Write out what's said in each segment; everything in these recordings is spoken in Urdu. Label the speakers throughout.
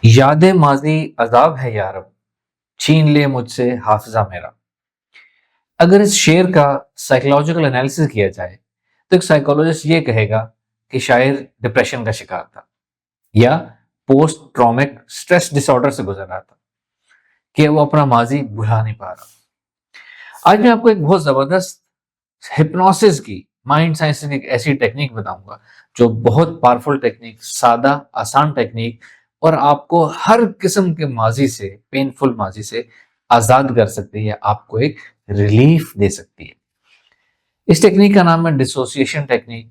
Speaker 1: یاد ماضی عذاب ہے یارب، چھین لے مجھ سے حافظہ میرا۔ اگر اس شعر کا سائیکولوجیکل انالیسس کیا جائے تو ایک سائیکولوجسٹ یہ کہے گا کہ شاعر ڈپریشن کا شکار تھا یا پوسٹ ٹرامک سٹریس ڈس آرڈر سے گزر رہا تھا کہ وہ اپنا ماضی بھلا نہیں پا رہا۔ آج میں آپ کو ایک بہت زبردست ہپنوسس کی مائنڈ سائنس کی ایک ایسی ٹیکنیک بتاؤں گا جو بہت پاورفل ٹیکنیک، سادہ آسان ٹیکنیک، اور آپ کو ہر قسم کے ماضی سے، پینفل ماضی سے آزاد کر سکتی ہے، آپ کو ایک ریلیف دے سکتی ہے۔ اس ٹیکنیک کا نام ہے ڈسوسیشن ٹیکنیک۔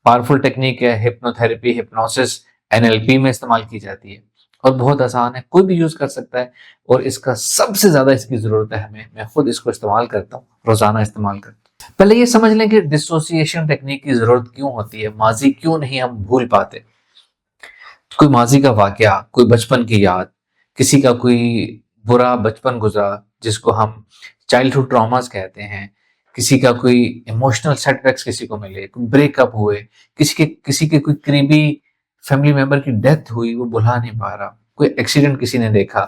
Speaker 1: پاورفل ٹیکنیک ہے، ہپنو تھراپی، ہپنوسس، NLP میں استعمال کی جاتی ہے اور بہت آسان ہے، کوئی بھی یوز کر سکتا ہے، اور اس کا سب سے زیادہ اس کی ضرورت ہے ہمیں۔ میں خود اس کو استعمال کرتا ہوں، روزانہ استعمال کرتا ہوں۔ پہلے یہ سمجھ لیں کہ ڈسوسیشن ٹیکنیک کی ضرورت کیوں ہوتی ہے، ماضی کیوں نہیں ہم بھول پاتے۔ کوئی ماضی کا واقعہ، کوئی بچپن کی یاد، کسی کا کوئی برا بچپن گزرا جس کو ہم چائلڈہڈ ٹراماز کہتے ہیں، کسی کا کوئی ایموشنل سیٹ بیکس کسی کو ملے، کوئی بریک اپ ہوئے، کسی کے کوئی قریبی فیملی ممبر کی ڈیتھ ہوئی، وہ بھلا نہیں پا رہا، کوئی ایکسیڈنٹ کسی نے دیکھا۔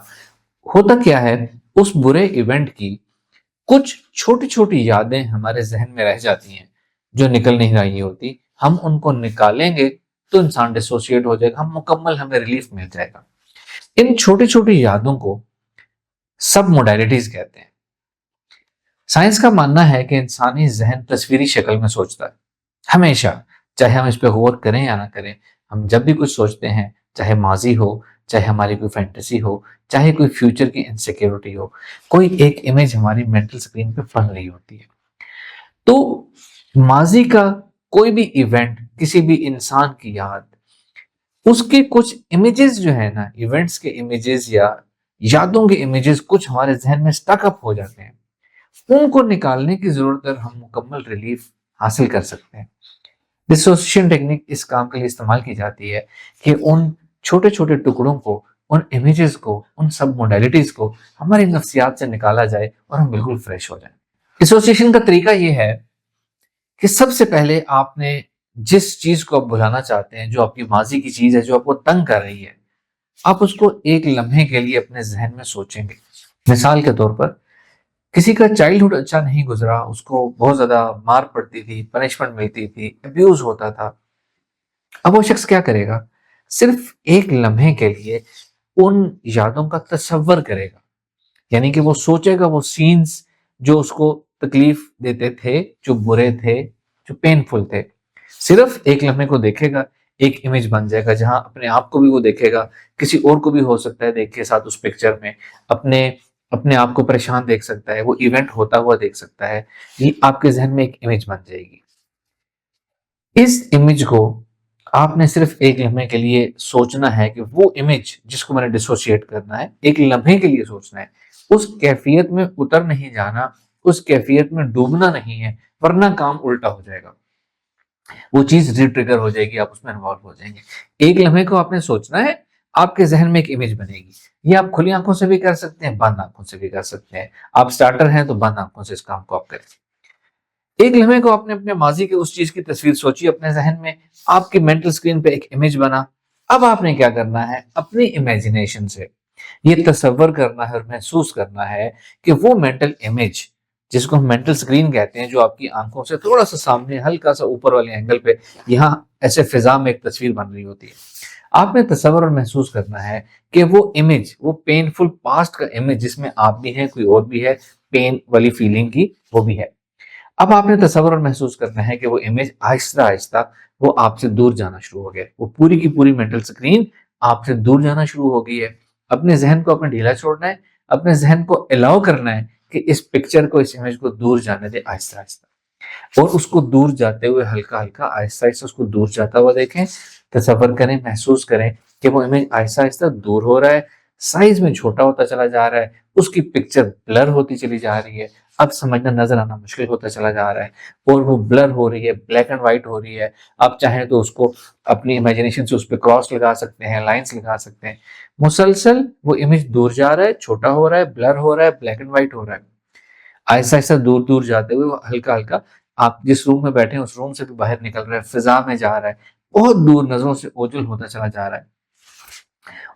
Speaker 1: ہوتا کیا ہے، اس برے ایونٹ کی کچھ چھوٹی چھوٹی یادیں ہمارے ذہن میں رہ جاتی ہیں جو نکل نہیں رہی ہوتی۔ ہم ان کو نکالیں گے تو انسان ڈسوسیٹ ہو جائے گا، ہم مکمل، ہمیں ریلیف مل جائے گا۔ ان چھوٹی چھوٹی یادوں کو سب موڈیلٹیز کہتے ہیں۔ سائنس کا ماننا ہے کہ انسانی ذہن تصویری شکل میں سوچتا ہے ہمیشہ، چاہے ہم اس پہ غور کریں یا نہ کریں۔ ہم جب بھی کچھ سوچتے ہیں، چاہے ماضی ہو، چاہے ہماری کوئی فینٹیسی ہو، چاہے کوئی فیوچر کی انسیکیورٹی ہو، کوئی ایک امیج ہماری مینٹل سکرین پہ بن رہی ہوتی ہے۔ تو ماضی کا کوئی بھی ایونٹ، کسی بھی انسان کی یاد، اس کے کچھ امیجز جو ہے نا، ایونٹس کے امیجز یا یادوں کے امیجز کچھ ہمارے ذہن میں سٹک اپ ہو جاتے ہیں، ان کو نکالنے کی ضرورت ہے، ہم مکمل ریلیف حاصل کر سکتے ہیں۔ ڈسوسیشن ٹیکنیک اس کام کے لیے استعمال کی جاتی ہے کہ ان چھوٹے چھوٹے ٹکڑوں کو، ان امیجز کو، ان سب موڈیلٹیز کو ہماری نفسیات سے نکالا جائے اور ہم بالکل فریش ہو جائیں۔ ڈسوسیشن کا طریقہ یہ ہے کہ سب سے پہلے آپ نے جس چیز کو آپ بھلانا چاہتے ہیں، جو آپ کی ماضی کی چیز ہے، جو آپ کو تنگ کر رہی ہے، آپ اس کو ایک لمحے کے لیے اپنے ذہن میں سوچیں گے۔ مثال کے طور پر، کسی کا چائلڈہڈ اچھا نہیں گزرا، اس کو بہت زیادہ مار پڑتی تھی، پنشمنٹ ملتی تھی، ابیوز ہوتا تھا۔ اب وہ شخص کیا کرے گا؟ صرف ایک لمحے کے لیے ان یادوں کا تصور کرے گا، یعنی کہ وہ سوچے گا وہ سینز جو اس کو تکلیف دیتے تھے، جو برے تھے، جو پینفل تھے، صرف ایک لمحے کو دیکھے گا، ایک امیج بن جائے گا جہاں اپنے آپ کو بھی وہ دیکھے گا، کسی اور کو بھی ہو سکتا ہے دیکھ کے ساتھ اس پکچر میں اپنے آپ کو پریشان دیکھ سکتا ہے، وہ ایونٹ ہوتا ہوا دیکھ سکتا ہے۔ یہ آپ کے ذہن میں ایک امیج بن جائے گی۔ اس امیج کو آپ نے صرف ایک لمحے کے لیے سوچنا ہے کہ وہ امیج جس کو میں نے ڈسوسیٹ کرنا ہے، ایک لمحے کے لیے سوچنا ہے، اس کیفیت میں اتر نہیں جانا، اس کیفیت میں ڈوبنا نہیں ہے، ورنہ کام الٹا ہو جائے گا، وہ چیز ری ٹریگر ہو جائے گی، آپ اس میں انوالو ہو جائیں گے۔ ایک لمحے کو آپ نے سوچنا ہے، آپ کے ذہن میں ایک امیج بنے گی۔ یہ آپ کھلی آنکھوں سے بھی کر سکتے ہیں، بند آنکھوں سے بھی کر سکتے ہیں۔ آپ سٹارٹر ہیں تو بند آنکھوں سے اس کام کو آپ کریں۔ ایک لمحے کو آپ نے اپنے ماضی کے اس چیز کی تصویر سوچی اپنے ذہن میں، آپ کی مینٹل سکرین پہ ایک امیج بنا۔ اب آپ نے کیا کرنا ہے؟ اپنی امیجنیشن سے یہ تصور کرنا ہے اور محسوس کرنا ہے کہ وہ مینٹل امیج جس کو ہم مینٹل سکرین کہتے ہیں، جو آپ کی آنکھوں سے تھوڑا سا سامنے، ہلکا سا اوپر والے اینگل پہ، یہاں ایسے فضا میں ایک تصویر بن رہی ہوتی ہے، آپ نے تصور اور محسوس کرنا ہے کہ وہ امیج، وہ پینفل پاسٹ کا امیج جس میں آپ بھی ہیں، کوئی اور بھی ہے، پین والی فیلنگ کی وہ بھی ہے۔ اب آپ نے تصور اور محسوس کرنا ہے کہ وہ امیج آہستہ آہستہ وہ آپ سے دور جانا شروع ہو گیا، وہ پوری کی پوری مینٹل سکرین آپ سے دور جانا شروع ہو گئی ہے۔ اپنے ذہن کو اپنے ڈھیلا چھوڑنا ہے، اپنے ذہن کو الاؤ کرنا ہے کہ اس پکچر کو، اس امیج کو دور جانے دے آہستہ آہستہ، اور اس کو دور جاتے ہوئے ہلکا ہلکا آہستہ آہستہ اس کو دور جاتا ہوا دیکھیں، تصور کریں، محسوس کریں کہ وہ امیج آہستہ آہستہ دور ہو رہا ہے، سائز میں چھوٹا ہوتا چلا جا رہا ہے، اس کی پکچر بلر ہوتی چلی جا رہی ہے، اب سمجھنا نظر آنا مشکل ہوتا چلا جا رہا ہے، اور وہ بلر ہو رہی ہے، بلیک اینڈ وائٹ ہو رہی ہے۔ آپ چاہیں تو اس کو اپنی امیجنیشن سے اس پہ کراس لگا سکتے ہیں، لائنز لگا سکتے ہیں۔ مسلسل وہ امیج دور جا رہا ہے، چھوٹا ہو رہا ہے، بلر ہو رہا ہے، بلیک اینڈ وائٹ ہو رہا ہے، آہستہ آہستہ دور دور جاتے ہوئے وہ ہلکا ہلکا آپ جس روم میں بیٹھے ہیں اس روم سے بھی باہر نکل رہا ہے، فضا میں جا رہا ہے، بہت دور نظروں سے اوجھل ہوتا چلا جا رہا ہے۔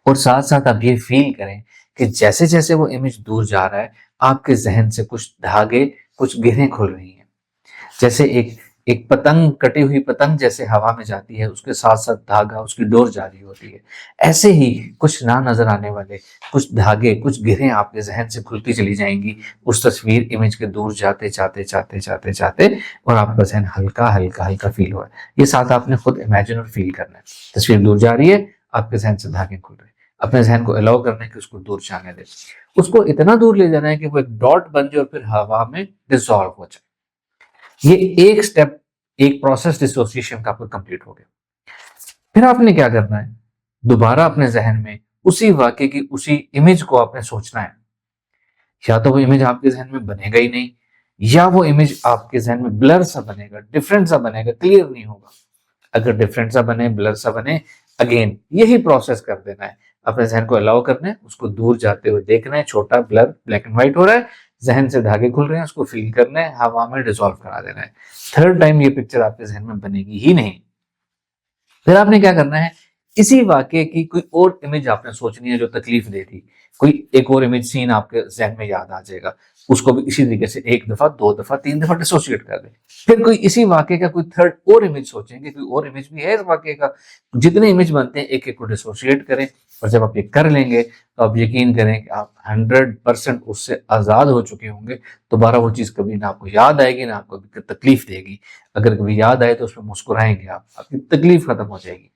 Speaker 1: اور ساتھ ساتھ آپ یہ فیل کریں کہ جیسے جیسے وہ امیج دور جا رہا ہے آپ کے ذہن سے کچھ دھاگے، کچھ گرہیں کھل رہی ہیں، جیسے ایک پتنگ، کٹی ہوئی پتنگ جیسے ہوا میں جاتی ہے، اس کے ساتھ ساتھ دھاگا، اس کی ڈور جاری ہوتی ہے، ایسے ہی کچھ نہ نظر آنے والے کچھ دھاگے، کچھ گرہیں آپ کے ذہن سے کھلتی چلی جائیں گی اس تصویر امیج کے دور جاتے جاتے جاتے جاتے جاتے، اور آپ کا ذہن ہلکا ہلکا ہلکا فیل ہوا ہے۔ یہ ساتھ آپ نے خود امیجن اور فیل کرنا ہے۔ تصویر دور جا رہی ہے، آپ کے ذہن سے دھاگے کھل رہے ہیں، اپنے ذہن کو الاؤ کرنا ہے کہ اس کو دور جانے دے، اس کو اتنا دور لے جانا ہے کہ وہ ایک ڈاٹ بن جائے اور پھر ہوا میں ڈسالو ہو جائے۔ یہ ایک سٹیپ، ایک پروسیس ڈسوسیشن کا آپ کو کمپلیٹ ہو گیا۔ پھر آپ نے کیا کرنا ہے، دوبارہ اپنے ذہن میں اسی واقعے کی اسی امیج کو آپ نے سوچنا ہے۔ یا تو وہ امیج آپ کے ذہن میں بنے گا ہی نہیں، یا وہ امیج آپ کے ذہن میں بلر سا بنے گا، ڈفرینٹ سا بنے گا، کلیئر نہیں ہوگا۔ اگر ڈفرینٹ سا بنے، بلر سا بنے، اگین یہی پروسیس کر دینا ہے، اپنے ذہن کو الاؤ کرنا ہے، اس کو دور جاتے ہوئے دیکھنا ہے، چھوٹا بلر بلیک اینڈ وائٹ ہو رہا ہے، ذہن سے دھاگے کھل رہے ہیں، اس کو فیل کرنا ہے، ہوا میں ڈیزالو کرا دینا ہے۔ تھرڈ ٹائم یہ پکچر آپ کے ذہن میں بنے گی ہی نہیں۔ پھر آپ نے کیا کرنا ہے، اسی واقعے کی کوئی اور امیج آپ نے سوچنی ہے جو تکلیف دے تھی، کوئی ایک اور امیج سین آپ کے ذہن میں یاد آ جائے گا، اس کو بھی اسی طریقے سے ایک دفعہ، دو دفعہ، تین دفعہ ڈسوسیٹ کر دیں۔ پھر کوئی اسی واقعے کا کوئی تھرڈ اور امیج سوچیں گے، کوئی اور امیج بھی ہے اس واقعے کا، جتنے امیج بنتے ہیں ایک ایک کو ڈسوسیٹ کریں، اور جب آپ یہ کر لیں گے تو آپ یقین کریں کہ آپ 100% اس سے آزاد ہو چکے ہوں گے۔ دوبارہ وہ چیز کبھی نہ آپ کو یاد آئے گی، نہ آپ کو تکلیف دے گی۔ اگر کبھی یاد آئے تو اس میں مسکرائیں گے، آپ کی تکلیف ختم ہو جائے گی۔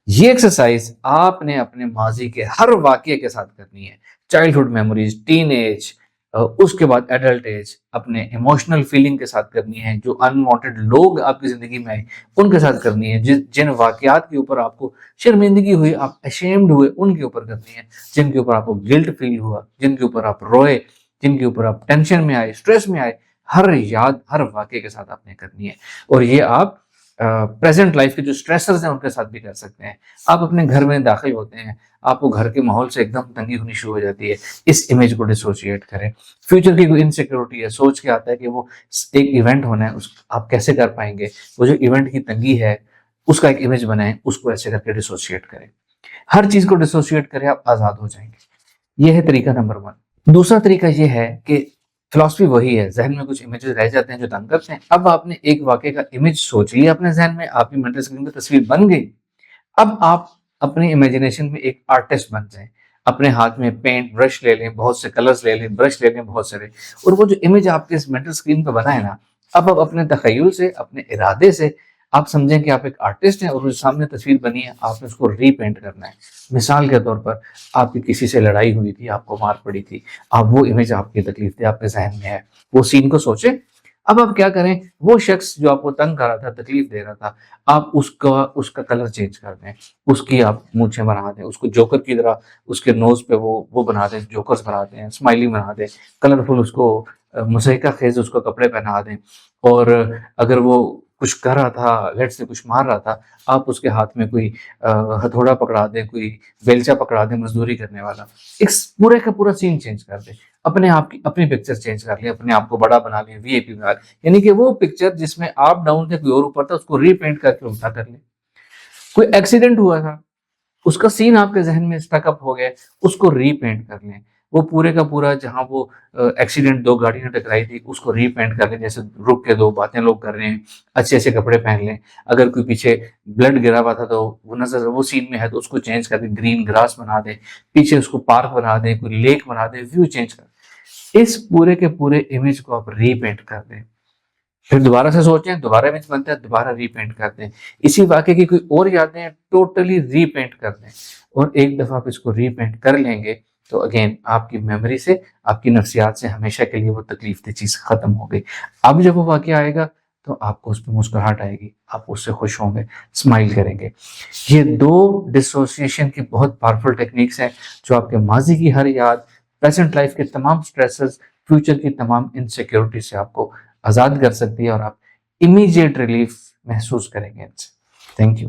Speaker 1: یہ ایکسرسائز آپ نے اپنے ماضی کے ہر واقعے کے ساتھ کرنی ہے، چائلڈہڈ میموریز، ٹین ایج، اس کے بعد ایڈلٹ ایج، اپنے ایموشنل فیلنگ کے ساتھ کرنی ہے، جو انوانٹڈ لوگ آپ کی زندگی میں آئے ان کے ساتھ کرنی ہے، جن واقعات کے اوپر آپ کو شرمندگی ہوئی، آپ ایشیمڈ ہوئے، ان کے اوپر کرنی ہے، جن کے اوپر آپ کو گلٹ فیل ہوا، جن کے اوپر آپ روئے، جن کے اوپر آپ ٹینشن میں آئے، اسٹریس میں آئے، ہر یاد، ہر واقعے کے ساتھ آپ نے کرنی ہے۔ اور یہ آپ پریزنٹ لائف کے جو سٹریسرز ہیں ان کے ساتھ بھی کر سکتے ہیں۔ آپ اپنے گھر میں داخل ہوتے ہیں، آپ کو گھر کے ماحول سے ایک دم تنگی ہونی شروع ہو جاتی ہے، اس امیج کو ڈسوسیٹ کریں۔ فیوچر کی کوئی انسیکیورٹی ہے، سوچ کے آتا ہے کہ وہ ایک ایونٹ ہونا ہے، آپ کیسے کر پائیں گے، وہ جو ایونٹ کی تنگی ہے اس کا ایک امیج بنائیں، اس کو ایسے کر کے ڈسوسیٹ کریں۔ ہر چیز کو ڈسوسیٹ کریں، آپ آزاد ہو جائیں گے۔ یہ ہے طریقہ نمبر 1۔ دوسرا طریقہ یہ ہے کہ فلسفی وہی ہے، ذہن میں کچھ امیجز رہ جاتے ہیں جو تنگ کرتے ہیں۔ اب آپ نے ایک واقعے کا امیج سوچ لیا اپنے ذہن میں، آپ کی مینٹل اسکرین پہ تصویر بن گئی۔ اب آپ اپنی امیجنیشن میں ایک آرٹسٹ بن جائیں، اپنے ہاتھ میں پینٹ برش لے لیں، بہت سے کلرز لے لیں، برش لے لیں بہت سارے، اور وہ جو امیج آپ کے مینٹل اسکرین پہ بنا ہے نا، اب آپ اپنے تخیل سے، اپنے ارادے سے آپ سمجھیں کہ آپ ایک آرٹسٹ ہیں، اور جو سامنے تصویر بنی ہے آپ نے اس کو ری پینٹ کرنا ہے۔ مثال کے طور پر آپ کی کسی سے لڑائی ہوئی تھی، آپ کو مار پڑی تھی، آپ وہ امیج، آپ کی تکلیف تھی، آپ کے ذہن میں ہے، وہ سین کو سوچیں۔ اب آپ کیا کریں، وہ شخص جو آپ کو تنگ کر رہا تھا، تکلیف دے رہا تھا، آپ اس کا کلر چینج کر دیں، اس کی آپ مونچھیں بنا دیں، اس کو جوکر کی طرح اس کے نوز پہ وہ بنا دیں، جوکرز بنا دیں، اسمائلی بنا دیں، کلرفل اس کو مزیکا خیز اس کو کپڑے پہنا دیں۔ اور اگر وہ کچھ کر رہا تھا، لیٹ سے کچھ مار رہا تھا، آپ اس کے ہاتھ میں کوئی ہتھوڑا پکڑا دیں، کوئی بیلچا پکڑا دیں مزدوری کرنے والا، ایک پورے کا پورا سین چینج کر دیں، اپنے آپ کی اپنی پکچر چینج کر لیں، اپنے آپ کو بڑا بنا لیں، وی آئی پی بنا لیں، یعنی کہ وہ پکچر جس میں آپ ڈاؤن تھے، کوئی اور اوپر تھا، اس کو ری پینٹ کر کے الٹا کر لیں۔ کوئی ایکسیڈنٹ ہوا تھا، اس کا سین آپ کے ذہن میں اسٹک اپ ہو گیا، اس کو ری پینٹ کر لیں، وہ پورے کا پورا جہاں وہ ایکسیڈنٹ، دو گاڑیاں ٹکرائی تھی، اس کو ری پینٹ کر لیں، جیسے رک کے دو باتیں لوگ کر رہے ہیں، اچھے اچھے کپڑے پہن لیں۔ اگر کوئی پیچھے بلڈ گرا ہوا تھا تو وہ نظر، وہ سین میں ہے تو اس کو چینج کر دیں، گرین گراس بنا دیں، پیچھے اس کو پارک بنا دیں، کوئی لیک بنا دیں، ویو چینج کر دیں۔ اس پورے کے پورے امیج کو آپ ری پینٹ کر دیں، پھر دوبارہ سے سوچیں، دوبارہ امیج بنتا ہے، دوبارہ ری پینٹ کر دیں، اسی واقعے کی کوئی اور یادیں ٹوٹلی ری پینٹ کر دیں، اور ایک دفعہ آپ اس کو ری پینٹ کر لیں گے تو اگین آپ کی میموری سے، آپ کی نفسیات سے ہمیشہ کے لیے وہ تکلیف دہ چیز ختم ہو گئی۔ اب جب وہ واقعہ آئے گا تو آپ کو اس پہ مسکراہٹ آئے گی، آپ اس سے خوش ہوں گے، اسمائل کریں گے۔ یہ دو ڈسوسیشن کی بہت پاورفل ٹیکنیکس ہیں جو آپ کے ماضی کی ہر یاد، پریزنٹ لائف کے تمام سٹریسز، فیوچر کی تمام انسیکیورٹی سے آپ کو آزاد کر سکتی ہے، اور آپ امیجیٹ ریلیف محسوس کریں گے ان سے۔ Thank you.